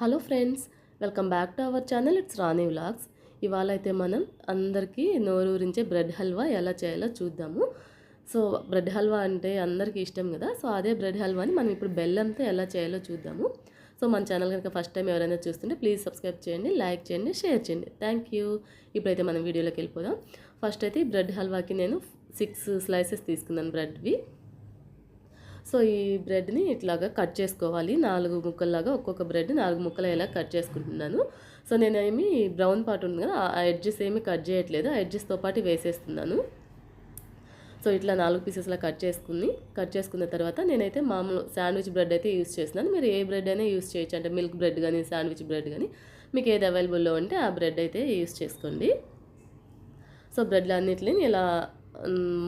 Hello friends, welcome back to our channel. It's Rani vlogs. ఇవాళ అయితే మనం అందరికీ నోరూరించే బ్రెడ్ హల్వా ఎలా చేయాలో చూద్దాము. సో బ్రెడ్ హల్వా అంటే అందరికీ ఇష్టం కదా. సో అదే బ్రెడ్ హల్వాని మనం ఇప్పుడు బెల్లంతో ఎలా చేయాలో చూద్దాము. సో మన ఛానల్ కనుక ఫస్ట్ టైం ఎవరైనా చూస్తుంటే ప్లీజ్ సబ్స్క్రైబ్ చేయండి, లైక్ చేయండి, షేర్ చేయండి. Thank you. ఇప్పుడైతే మనం వీడియోలోకి వెళ్ళిపోదాం. ఫస్ట్ అయితే ఈ బ్రెడ్ హల్వాకి నేను 6 స్లైసెస్ తీసుకున్నాను బ్రెడ్వి. సో ఈ బ్రెడ్ని ఇట్లాగా కట్ చేసుకోవాలి. 4 ముక్కల్లాగా ఒక్కొక్క బ్రెడ్ 4 ముక్కలు ఇలా కట్ చేసుకుంటున్నాను. సో నేనేమి బ్రౌన్ పార్ట్ ఉంది కదా, ఆ ఎడ్జెస్ ఏమి కట్ చేయట్లేదు, ఆ ఎడ్జెస్తో పాటు వేసేస్తున్నాను. సో ఇట్లా 4 పీసెస్లా కట్ చేసుకున్న తర్వాత నేనైతే మామూలు శాండ్విచ్ బ్రెడ్ అయితే యూస్ చేస్తున్నాను. మీరు ఏ బ్రెడ్ అయినా యూస్ చేయొచ్చు, అంటే మిల్క్ బ్రెడ్ కానీ శాండ్విచ్ బ్రెడ్ కానీ మీకు ఏది అవైలబుల్లో ఉంటే ఆ బ్రెడ్ అయితే యూస్ చేసుకోండి. సో బ్రెడ్లు అన్నిటిని ఇలా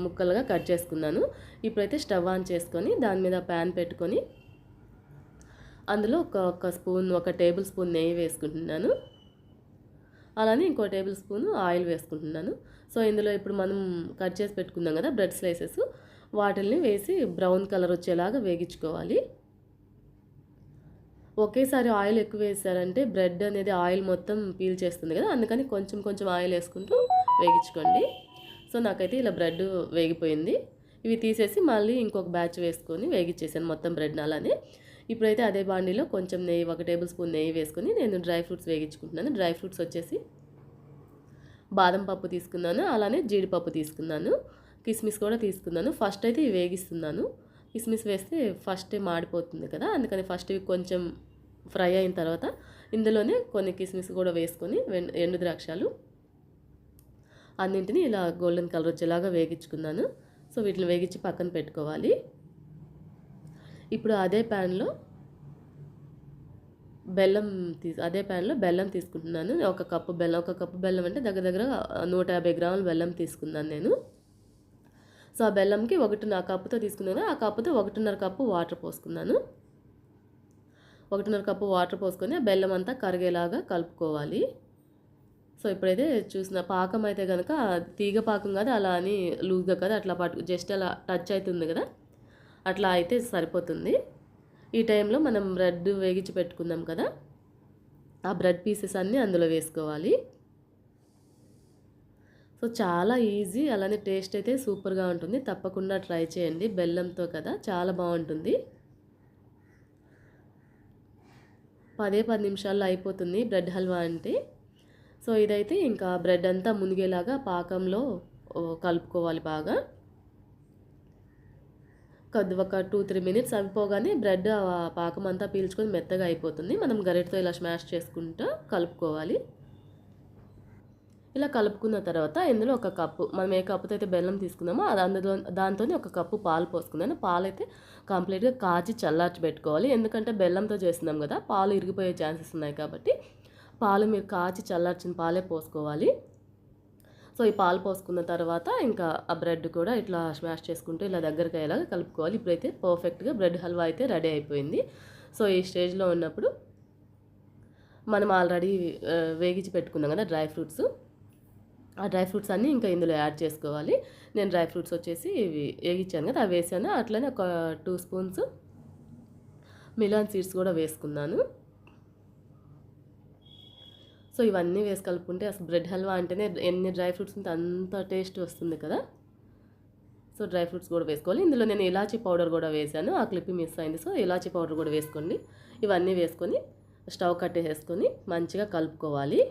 ముక్కలుగా కట్ చేసుకున్నాను. ఇప్పుడైతే స్టవ్ ఆన్ చేసుకొని దాని మీద ప్యాన్ పెట్టుకొని అందులో ఒక టేబుల్ స్పూన్ నెయ్యి వేసుకుంటున్నాను. అలానే ఇంకో టేబుల్ స్పూన్ ఆయిల్ వేసుకుంటున్నాను. సో ఇందులో ఇప్పుడు మనం కట్ చేసి పెట్టుకున్నాం కదా బ్రెడ్ స్లైసెస్, వాటిల్ని వేసి బ్రౌన్ కలర్ వచ్చేలాగా వేగించుకోవాలి. ఒకేసారి ఆయిల్ ఎక్కువ వేసారంటే బ్రెడ్ అనేది ఆయిల్ మొత్తం పీల్ చేస్తుంది కదా, అందుకని కొంచెం కొంచెం ఆయిల్ వేసుకుంటూ వేగించుకోండి. సో నాకైతే ఇలా బ్రెడ్ వేగిపోయింది. ఇవి తీసేసి మళ్ళీ ఇంకొక బ్యాచ్ వేసుకొని వేగిచ్చేసాను మొత్తం బ్రెడ్ అలానే. ఇప్పుడైతే అదే బాండీలో కొంచెం నెయ్యి, 1 టేబుల్ స్పూన్ నెయ్యి వేసుకొని నేను డ్రై ఫ్రూట్స్ వేగించుకుంటున్నాను. డ్రై ఫ్రూట్స్ వచ్చేసి బాదం పప్పు తీసుకున్నాను, అలానే జీడిపప్పు తీసుకున్నాను, కిస్మిస్ కూడా తీసుకున్నాను. ఫస్ట్ అయితే ఇవి వేగిస్తున్నాను. కిస్మిస్ వేస్తే ఫస్ట్ మాడిపోతుంది కదా, అందుకని ఫస్ట్ ఇవి కొంచెం ఫ్రై అయిన తర్వాత ఇందులోనే కొన్ని కిస్మిస్ కూడా వేసుకొని ఎండు ద్రాక్షాలు అన్నింటినీ ఇలా గోల్డెన్ కలర్ వచ్చేలాగా వేగించుకున్నాను. సో వీటిని వేగించి పక్కన పెట్టుకోవాలి. ఇప్పుడు అదే ప్యాన్లో బెల్లం తీసుకుంటున్నాను. ఒక కప్పు బెల్లం అంటే దగ్గర 150 గ్రాముల బెల్లం తీసుకున్నాను నేను. సో ఆ బెల్లంకి నా కప్పుతో తీసుకున్నాను, ఆ కప్పుతో 1.5 కప్పు వాటర్ పోసుకున్నాను. 1.5 కప్పు వాటర్ పోసుకొని ఆ బెల్లం అంతా కరిగేలాగా కలుపుకోవాలి. సో ఇప్పుడైతే చూసిన పాకం అయితే కనుక తీగ పాకం కాదు, అలా అని లూజ్గా కదా, అట్లా జస్ట్ అలా టచ్ అవుతుంది కదా, అట్లా అయితే సరిపోతుంది. ఈ టైంలో మనం బ్రెడ్ వేగించి పెట్టుకుందాం కదా, ఆ బ్రెడ్ పీసెస్ అన్నీ అందులో వేసుకోవాలి. సో చాలా ఈజీ, అలానే టేస్ట్ అయితే సూపర్గా ఉంటుంది. తప్పకుండా ట్రై చేయండి. బెల్లంతో కదా, చాలా బాగుంటుంది. 10 నిమిషాల్లో అయిపోతుంది బ్రెడ్ హల్వా అంటే. సో ఇదైతే ఇంకా బ్రెడ్ అంతా మునిగేలాగా పాకంలో కలుపుకోవాలి బాగా. ఒక 2-3 మినిట్స్ అయిపోగానే బ్రెడ్ పాకం అంతా పీల్చుకొని మెత్తగా అయిపోతుంది. మనం గరిటతో ఇలా స్మాష్ చేసుకుంటూ కలుపుకోవాలి. ఇలా కలుపుకున్న తర్వాత ఇందులో 1 కప్పు, మనం ఏ కప్పుతో అయితే బెల్లం తీసుకున్నామో దాంతోనే 1 కప్పు పాలు పోసుకున్నాను. పాలు అయితే కంప్లీట్గా కాచి చల్లార్చి పెట్టుకోవాలి, ఎందుకంటే బెల్లంతో చేస్తున్నాం కదా, పాలు ఇరిగిపోయే ఛాన్సెస్ ఉన్నాయి కాబట్టి పాలు మీరు కాచి చల్లార్చిన పాలే పోసుకోవాలి. సో ఈ పాలు పోసుకున్న తర్వాత ఇంకా ఆ బ్రెడ్ కూడా ఇట్లా స్మాష్ చేసుకుంటూ ఇలా దగ్గరికి అయ్యేలాగా కలుపుకోవాలి. ఇప్పుడైతే పర్ఫెక్ట్గా బ్రెడ్ హల్వా అయితే రెడీ అయిపోయింది. సో ఈ స్టేజ్లో ఉన్నప్పుడు మనం ఆల్రెడీ వేగించి పెట్టుకున్నాం కదా డ్రై ఫ్రూట్స్, ఆ డ్రై ఫ్రూట్స్ అన్నీ ఇంకా ఇందులో యాడ్ చేసుకోవాలి. నేను డ్రై ఫ్రూట్స్ వచ్చేసి ఇవి వేగించాను కదా, అవి వేసాను. అట్లనే ఒక 2 స్పూన్స్ మిలాన్ సీడ్స్ కూడా వేసుకున్నాను. సో ఇవన్నీ వేసి కలుపుకుంటే అసలు బ్రెడ్ హల్వా అంటేనే ఎన్ని డ్రై ఫ్రూట్స్ ఉంటే అంత టేస్ట్ వస్తుంది కదా. సో డ్రై ఫ్రూట్స్ కూడా వేసుకోవాలి. ఇందులో నేను ఇలాచీ పౌడర్ కూడా వేసాను, ఆ క్లిప్ మిస్ అయింది. సో ఇలాచీ పౌడర్ కూడా వేసుకోండి. ఇవన్నీ వేసుకొని స్టవ్ కట్టేసుకొని మంచిగా కలుపుకోవాలి.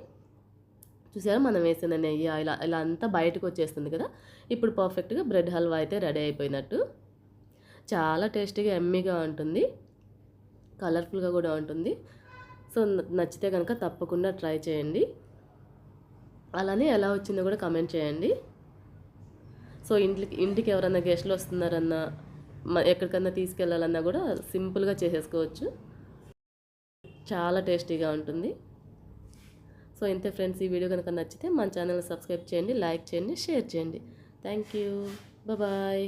చూసారా, మనం వేసిన నెయ్యి ఇలా అంతా బయటకు వచ్చేస్తుంది కదా. ఇప్పుడు పర్ఫెక్ట్గా బ్రెడ్ హల్వా అయితే రెడీ అయిపోయినట్టు. చాలా టేస్టీగా ఎమ్మీగా ఉంటుంది, కలర్ఫుల్గా కూడా ఉంటుంది. సో నచ్చితే కనుక తప్పకుండా ట్రై చేయండి. అలానే ఎలా వచ్చిందో కూడా కమెంట్ చేయండి. సో ఇంటికి ఎవరైనా గెస్ట్లు వస్తున్నారన్నా, ఎక్కడికన్నా తీసుకెళ్ళాలన్నా కూడా సింపుల్గా చేసేసుకోవచ్చు. చాలా టేస్టీగా ఉంటుంది. సో ఇంతే ఫ్రెండ్స్, ఈ వీడియో కనుక నచ్చితే మన ఛానల్ని సబ్స్క్రైబ్ చేయండి, లైక్ చేయండి, షేర్ చేయండి. Thank you. బాయ్.